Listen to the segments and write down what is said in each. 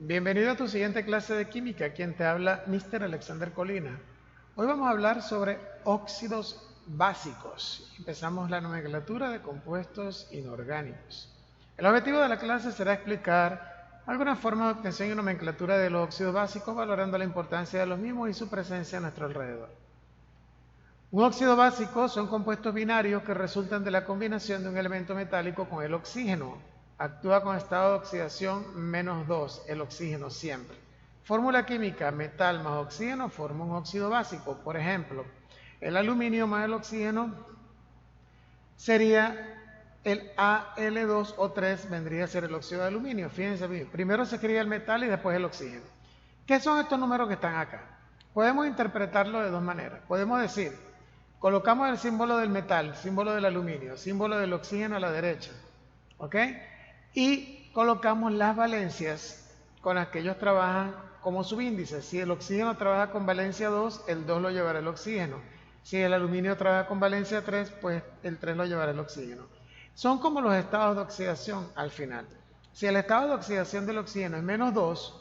Bienvenido a tu siguiente clase de química, quien te habla Mr. Alexander Colina. Hoy vamos a hablar sobre óxidos básicos. Empezamos la nomenclatura de compuestos inorgánicos. El objetivo de la clase será explicar algunas formas de obtención y nomenclatura de los óxidos básicos, valorando la importancia de los mismos y su presencia a nuestro alrededor. Un óxido básico son compuestos binarios que resultan de la combinación de un elemento metálico con el oxígeno. Actúa con estado de oxidación -2, el oxígeno siempre. Fórmula química: metal más oxígeno forma un óxido básico. Por ejemplo, el aluminio más el oxígeno sería el Al2O3, vendría a ser el óxido de aluminio. Fíjense bien, primero se crea el metal y después el oxígeno. ¿Qué son estos números que están acá? Podemos interpretarlo de dos maneras. Podemos decir, colocamos el símbolo del metal, símbolo del aluminio, símbolo del oxígeno a la derecha, ¿ok? Y colocamos las valencias con las que ellos trabajan como subíndices. Si el oxígeno trabaja con valencia 2, el 2 lo llevará el oxígeno. Si el aluminio trabaja con valencia 3, pues el 3 lo llevará el oxígeno. Son como los estados de oxidación al final. Si el estado de oxidación del oxígeno es -2,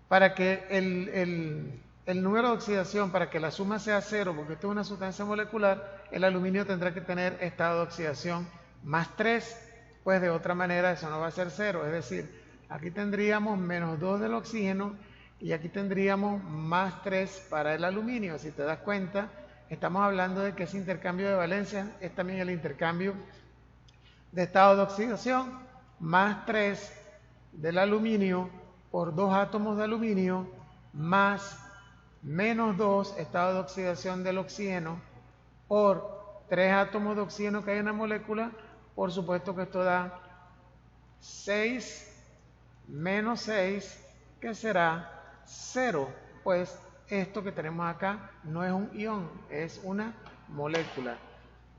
para que el número de oxidación, para que la suma sea 0, porque esto es una sustancia molecular, el aluminio tendrá que tener estado de oxidación +3. Pues de otra manera eso no va a ser 0, es decir, aquí tendríamos -2 del oxígeno y aquí tendríamos +3 para el aluminio. Si te das cuenta, estamos hablando de que ese intercambio de valencias es también el intercambio de estado de oxidación, +3 del aluminio por 2 átomos de aluminio más -2 estado de oxidación del oxígeno por 3 átomos de oxígeno que hay en la molécula. Por supuesto que esto da 6 menos 6, que será 0. Pues esto que tenemos acá no es un ion, es una molécula.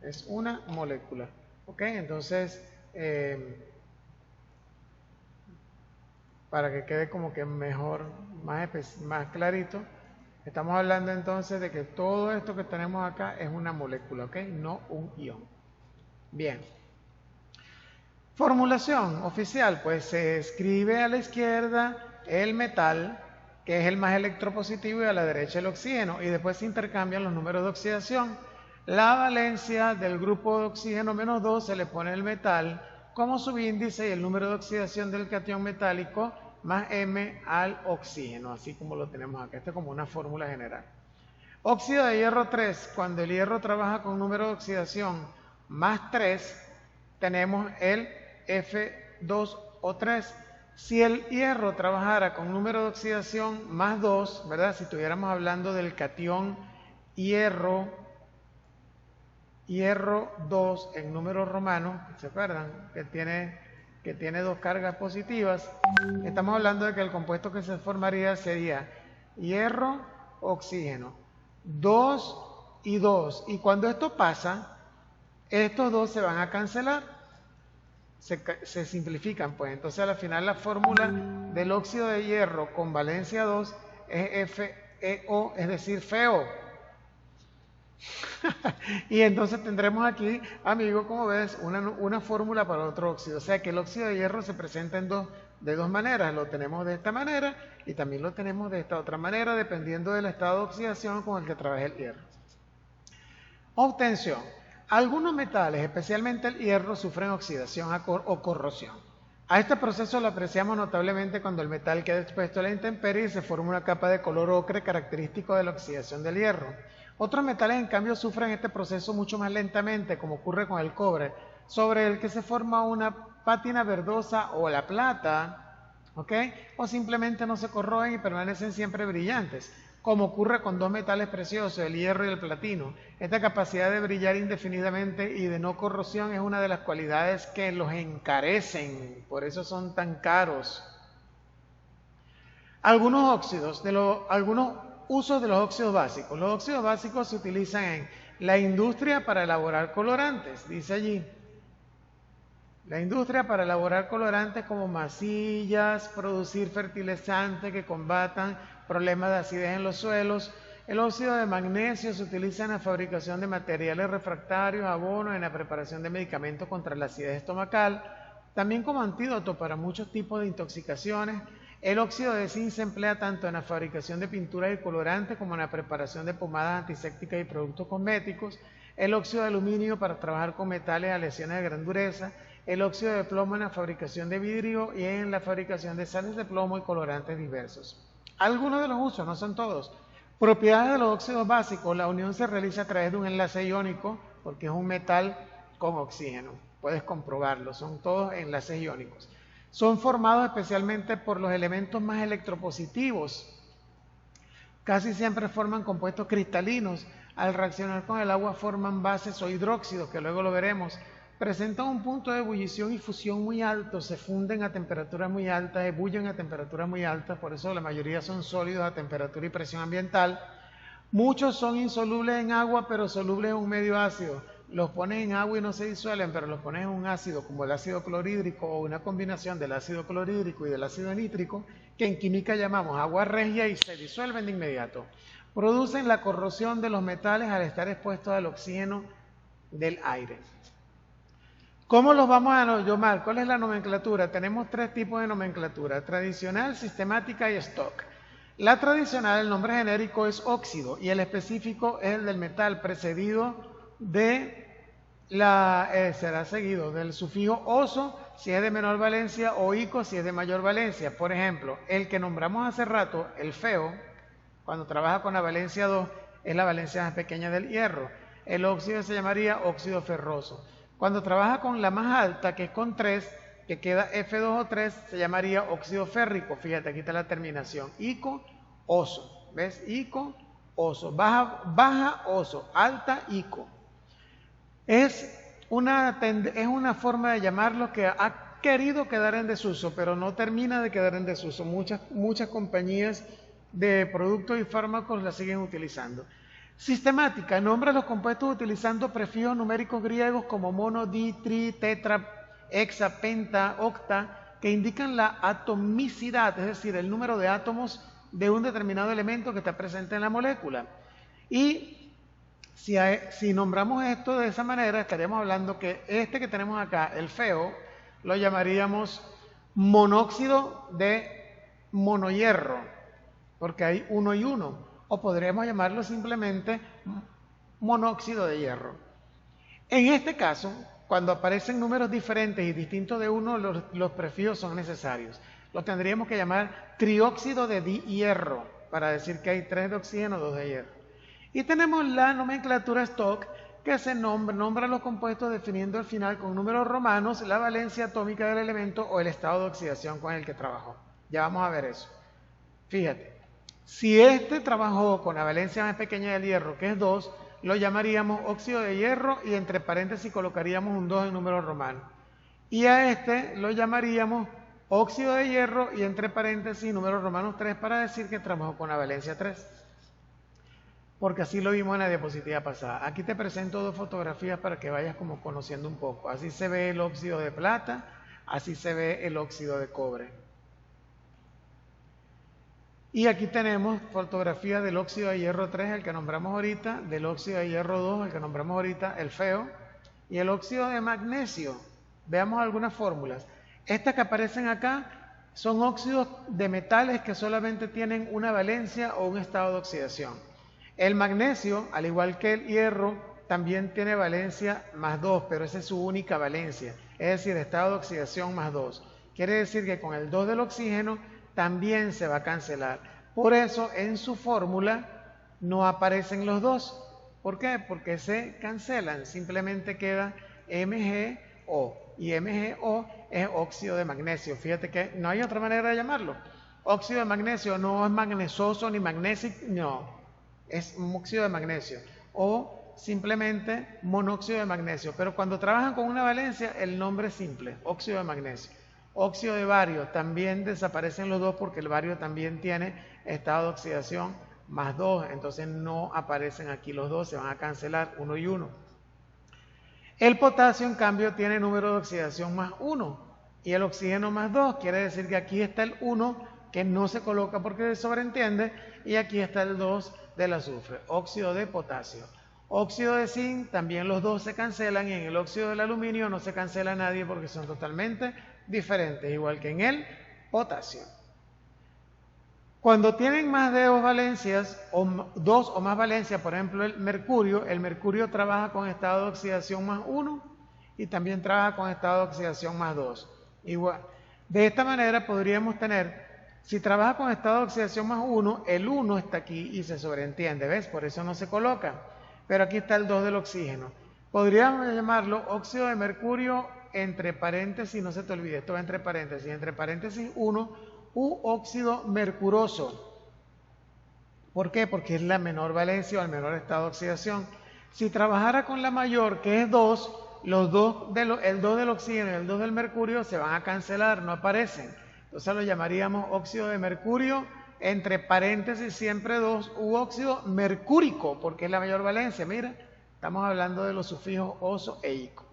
Es una molécula. ¿Ok? Entonces, para que quede como que mejor, más clarito, estamos hablando entonces de que todo esto que tenemos acá es una molécula, ¿ok? No un ion. Bien. Formulación oficial, pues se escribe a la izquierda el metal, que es el más electropositivo, y a la derecha el oxígeno, y después se intercambian los números de oxidación. La valencia del grupo de oxígeno -2 se le pone el metal como subíndice y el número de oxidación del catión metálico más M al oxígeno, así como lo tenemos acá. Esto es como una fórmula general. Óxido de hierro 3, cuando el hierro trabaja con número de oxidación +3, tenemos el F2O3. Si el hierro trabajara con número de oxidación +2, ¿verdad? Si estuviéramos hablando del catión hierro 2 en número romano, ¿se acuerdan? Que tiene 2 cargas positivas. Estamos hablando de que el compuesto que se formaría sería hierro, oxígeno, 2 y 2. Y cuando esto pasa, estos dos se van a cancelar. Se simplifican, pues. Entonces al final la fórmula del óxido de hierro con valencia 2 es FeO, es decir, feo. Y entonces tendremos aquí, amigo, como ves, una fórmula para otro óxido. O sea que el óxido de hierro se presenta de dos maneras. Lo tenemos de esta manera y también lo tenemos de esta otra manera, dependiendo del estado de oxidación con el que trabaje el hierro. Obtención. Algunos metales, especialmente el hierro, sufren oxidación o corrosión. A este proceso lo apreciamos notablemente cuando el metal queda expuesto a la intemperie y se forma una capa de color ocre característico de la oxidación del hierro. Otros metales, en cambio, sufren este proceso mucho más lentamente, como ocurre con el cobre, sobre el que se forma una pátina verdosa, o la plata, ¿ok? O simplemente no se corroen y permanecen siempre brillantes, como ocurre con dos metales preciosos, el hierro y el platino. Esta capacidad de brillar indefinidamente y de no corrosión es una de las cualidades que los encarecen, por eso son tan caros. Algunos óxidos, algunos usos de los óxidos básicos. Los óxidos básicos se utilizan en la industria para elaborar colorantes, dice allí. La industria para elaborar colorantes como masillas, producir fertilizantes que combatan problemas de acidez en los suelos. El óxido de magnesio se utiliza en la fabricación de materiales refractarios, abonos, en la preparación de medicamentos contra la acidez estomacal, también como antídoto para muchos tipos de intoxicaciones, El óxido de zinc se emplea tanto en la fabricación de pinturas y colorantes como en la preparación de pomadas antisépticas y productos cosméticos. El óxido de aluminio para trabajar con metales a lesiones de gran dureza. El óxido de plomo en la fabricación de vidrio y en la fabricación de sales de plomo y colorantes diversos. Algunos de los usos, no son todos. Propiedades de los óxidos básicos. La unión se realiza a través de un enlace iónico porque es un metal con oxígeno. Puedes comprobarlo, son todos enlaces iónicos. Son formados especialmente por los elementos más electropositivos. Casi siempre forman compuestos cristalinos. Al reaccionar con el agua forman bases o hidróxidos, que luego lo veremos. Presentan un punto de ebullición y fusión muy alto, se funden a temperaturas muy altas, ebullen a temperaturas muy altas, por eso la mayoría son sólidos a temperatura y presión ambiental. Muchos son insolubles en agua, pero solubles en un medio ácido. Los pones en agua y no se disuelven, pero los pones en un ácido como el ácido clorhídrico o una combinación del ácido clorhídrico y del ácido nítrico, que en química llamamos agua regia, y se disuelven de inmediato. Producen la corrosión de los metales al estar expuestos al oxígeno del aire. ¿Cómo los vamos a llamar? ¿Cuál es la nomenclatura? Tenemos tres tipos de nomenclatura: tradicional, sistemática y stock. La tradicional, el nombre genérico es óxido y el específico es el del metal precedido de será seguido del sufijo oso si es de menor valencia o ico si es de mayor valencia. Por ejemplo, el que nombramos hace rato, el feo, cuando trabaja con la valencia 2, es la valencia más pequeña del hierro. El óxido se llamaría óxido ferroso. Cuando trabaja con la más alta, que es con 3, que queda F2 o 3, se llamaría óxido férrico. Fíjate, aquí está la terminación. Ico, oso. ¿Ves? Ico, oso. Baja, oso. Alta, ico. Es una forma de llamarlo que ha querido quedar en desuso, pero no termina de quedar en desuso. Muchas compañías de productos y fármacos la siguen utilizando. Sistemática, nombra los compuestos utilizando prefijos numéricos griegos como mono, di, tri, tetra, hexa, penta, octa, que indican la atomicidad, es decir, el número de átomos de un determinado elemento que está presente en la molécula. Y si nombramos esto de esa manera, estaríamos hablando que este que tenemos acá, el feo, lo llamaríamos monóxido de monohierro, porque hay 1 y 1. O podríamos llamarlo simplemente monóxido de hierro. En este caso, cuando aparecen números diferentes y distintos de uno, los prefijos son necesarios. Lo tendríamos que llamar trióxido de dihierro, para decir que hay 3 de oxígeno, 2 de hierro. Y tenemos la nomenclatura stock, que se nombra los compuestos definiendo al final con números romanos la valencia atómica del elemento o el estado de oxidación con el que trabajó. Ya vamos a ver eso. Fíjate. Si este trabajó con la valencia más pequeña del hierro, que es 2, lo llamaríamos óxido de hierro y entre paréntesis colocaríamos un 2 en número romano. Y a este lo llamaríamos óxido de hierro y entre paréntesis números romanos 3 para decir que trabajó con la valencia 3. Porque así lo vimos en la diapositiva pasada. Aquí te presento 2 fotografías para que vayas como conociendo un poco. Así se ve el óxido de plata, así se ve el óxido de cobre. Y aquí tenemos fotografía del óxido de hierro 3, el que nombramos ahorita, del óxido de hierro 2, el que nombramos ahorita, el feo, y el óxido de magnesio. Veamos algunas fórmulas. Estas que aparecen acá son óxidos de metales que solamente tienen una valencia o un estado de oxidación. El magnesio, al igual que el hierro, también tiene valencia más 2, pero esa es su única valencia, es decir, estado de oxidación más 2. Quiere decir que con el 2 del oxígeno también se va a cancelar. Por eso en su fórmula no aparecen los 2. ¿Por qué? Porque se cancelan. Simplemente queda MgO. Y MgO es óxido de magnesio. Fíjate que no hay otra manera de llamarlo. Óxido de magnesio no es magnesoso ni magnésico, no. Es óxido de magnesio. O simplemente monóxido de magnesio. Pero cuando trabajan con una valencia, el nombre es simple, óxido de magnesio. Óxido de bario, también desaparecen los 2 porque el bario también tiene estado de oxidación más 2, entonces no aparecen aquí los 2, se van a cancelar 1 y 1. El potasio, en cambio, tiene número de oxidación más 1 y el oxígeno más 2, quiere decir que aquí está el 1 que no se coloca porque se sobreentiende y aquí está el 2 del azufre, óxido de potasio. Óxido de zinc, también los 2 se cancelan y en el óxido del aluminio no se cancela nadie porque son totalmente diferentes, igual que en el potasio. Cuando tienen más de dos valencias, o dos o más valencias, por ejemplo el mercurio trabaja con estado de oxidación más 1 y también trabaja con estado de oxidación más 2. Igual. De esta manera podríamos tener, si trabaja con estado de oxidación más 1, el 1 está aquí y se sobreentiende, ¿ves? Por eso no se coloca. Pero aquí está el 2 del oxígeno. Podríamos llamarlo óxido de mercurio entre paréntesis, no se te olvide, esto va entre paréntesis 1, u óxido mercuroso. ¿Por qué? Porque es la menor valencia o el menor estado de oxidación. Si trabajara con la mayor, que es 2, el 2 del oxígeno y el 2 del mercurio se van a cancelar, no aparecen. Entonces lo llamaríamos óxido de mercurio, entre paréntesis siempre 2, u óxido mercúrico, porque es la mayor valencia. Mira, estamos hablando de los sufijos oso e ico.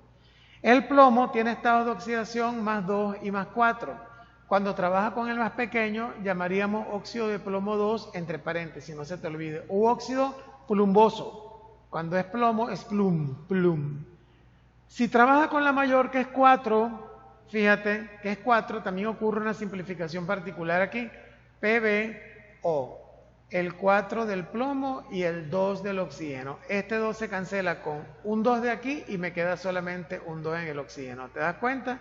El plomo tiene estados de oxidación más 2 y más 4. Cuando trabaja con el más pequeño, llamaríamos óxido de plomo 2, entre paréntesis, no se te olvide, u óxido plumboso. Cuando es plomo, es plum. Si trabaja con la mayor, que es 4, fíjate que es 4, también ocurre una simplificación particular aquí, PbO, el 4 del plomo y el 2 del oxígeno. Este 2 se cancela con un 2 de aquí y me queda solamente un 2 en el oxígeno. ¿Te das cuenta?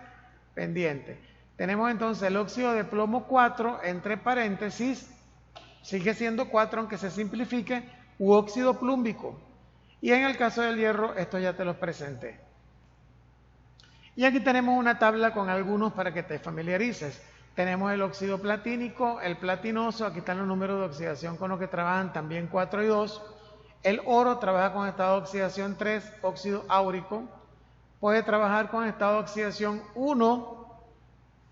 Pendiente. Tenemos entonces el óxido de plomo 4, entre paréntesis, sigue siendo 4 aunque se simplifique, u óxido plúmbico. Y en el caso del hierro, esto ya te los presenté. Y aquí tenemos una tabla con algunos para que te familiarices. Tenemos el óxido platínico, el platinoso, aquí están los números de oxidación con los que trabajan, también 4 y 2. El oro trabaja con estado de oxidación 3, óxido áurico. Puede trabajar con estado de oxidación 1,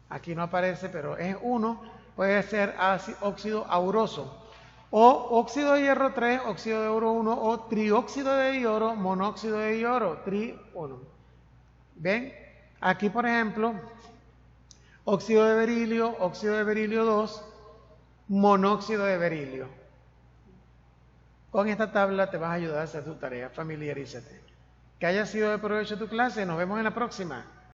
aquí no aparece, pero es 1, puede ser óxido auroso, o óxido de hierro 3, óxido de oro 1, o trióxido de dioro, monóxido de dioro, tri1. ¿Ven? Aquí, por ejemplo, óxido de berilio 2, monóxido de berilio. Con esta tabla te vas a ayudar a hacer tu tarea, familiarízate. Que haya sido de provecho tu clase, nos vemos en la próxima.